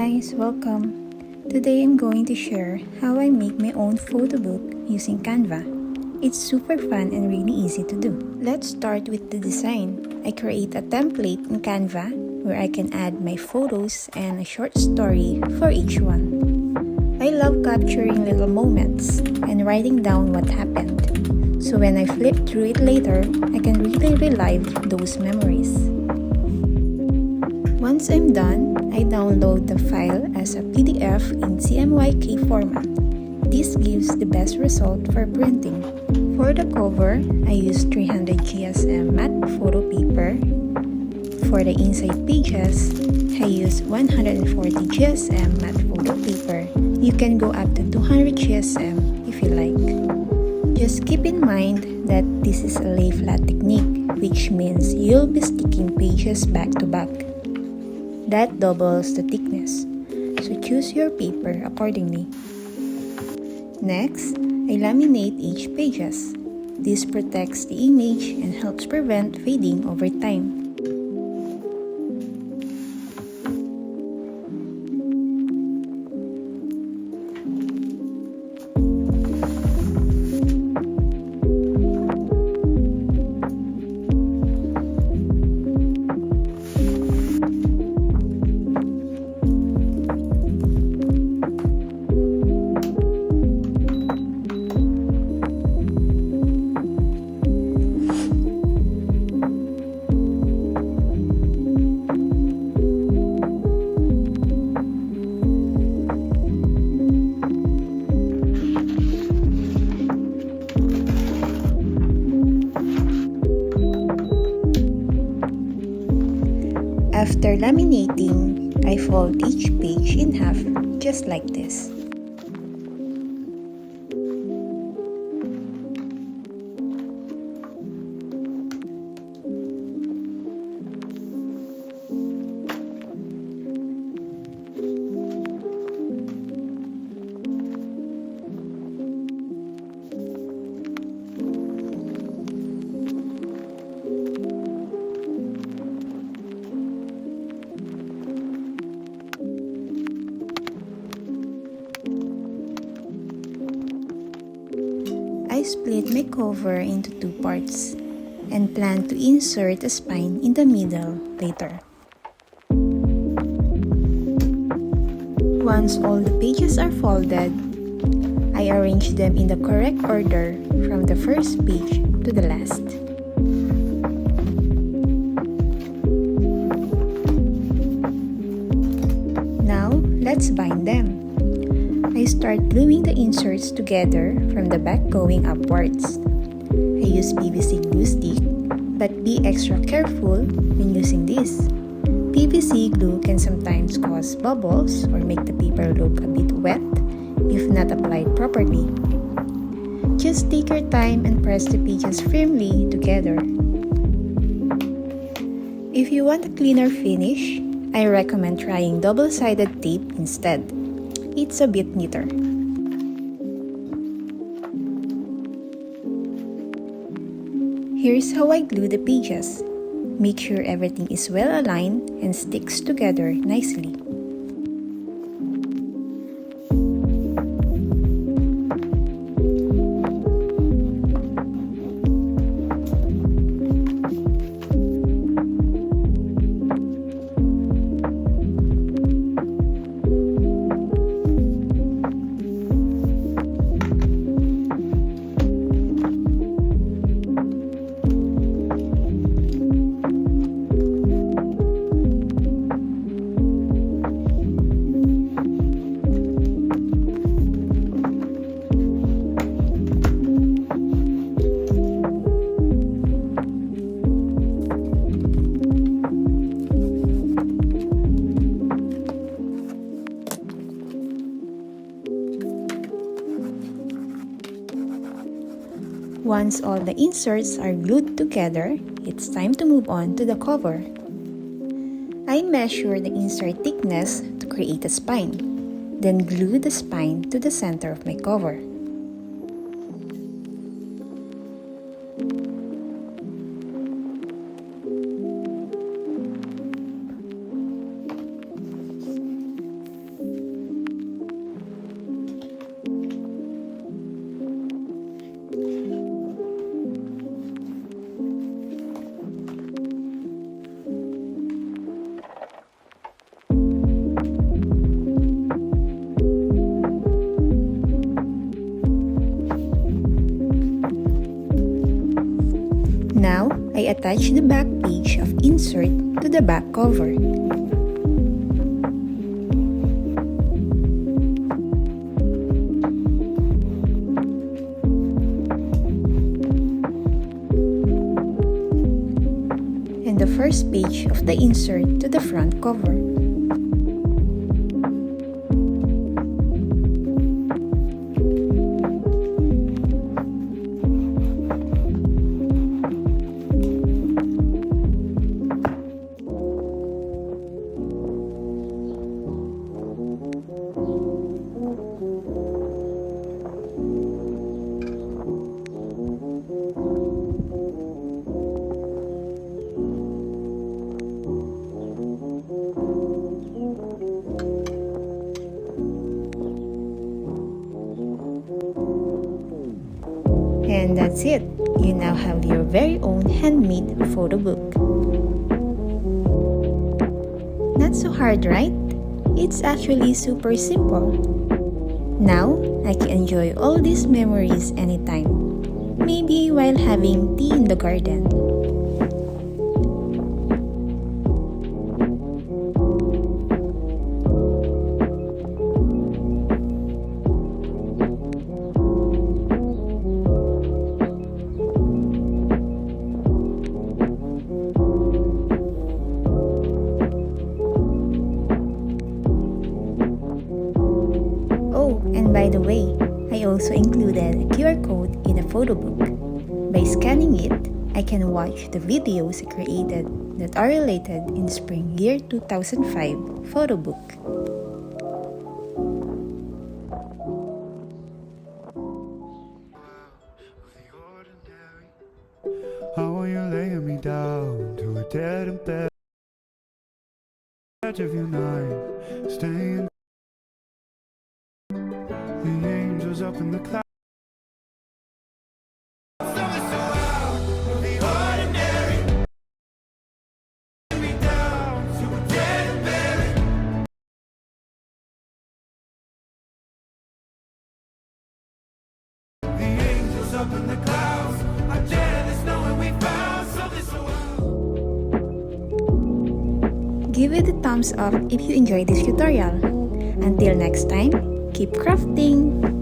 guys, welcome. Today I'm going to share how I make my own photo book using Canva. It's super fun and really easy to do. Let's start with the design. I create a template in Canva where I can add my photos and a short story for each one. I love capturing little moments and writing down what happened. So when I flip through it later, I can really relive those memories. Once I'm done, I download the file as a PDF in CMYK format. This gives the best result for printing. For the cover, I use 300 GSM matte photo paper. For the inside pages, I use 140 GSM matte photo paper. You can go up to 200 GSM if you like. Just keep in mind that this is a lay flat technique, which means you'll be sticking pages back to back. That doubles the thickness, so choose your paper accordingly. Next, I laminate each pages. This protects the image and helps prevent fading over time. After laminating, I fold each page in half, just like this. I split my cover into two parts and plan to insert a spine in the middle later. Once all the pages are folded, I arrange them in the correct order from the first page to the last. Now, let's bind them. I start gluing the inserts together from the back going upwards. I use PVC glue stick, but be extra careful when using this. PVC glue can sometimes cause bubbles or make the paper look a bit wet if not applied properly. Just take your time and press the pages firmly together. If you want a cleaner finish, I recommend trying double-sided tape instead. It's a bit neater. Here's how I glue the pages. Make sure everything is well aligned and sticks together nicely. Once all the inserts are glued together, it's time to move on to the cover. I measure the insert thickness to create a spine, then glue the spine to the center of my cover. Now, I attach the back page of insert to the back cover. And the first page of the insert to the front cover. And that's it! You now have your very own handmade photo book. Not so hard, right? It's actually super simple. Now, I can enjoy all these memories anytime. Maybe while having tea in the garden. And by the way, I also included a QR code in the photo book. By scanning it, I can watch the videos I created that are related in Spring Year 2005 photo book. How are you laying me down to a dead end bed? Edge of your knife, staying. The angels up in the clouds. Up in the clouds, I'm jealous knowing we found something so wild. Give it a thumbs up if you enjoyed this tutorial. Until next time, keep crafting!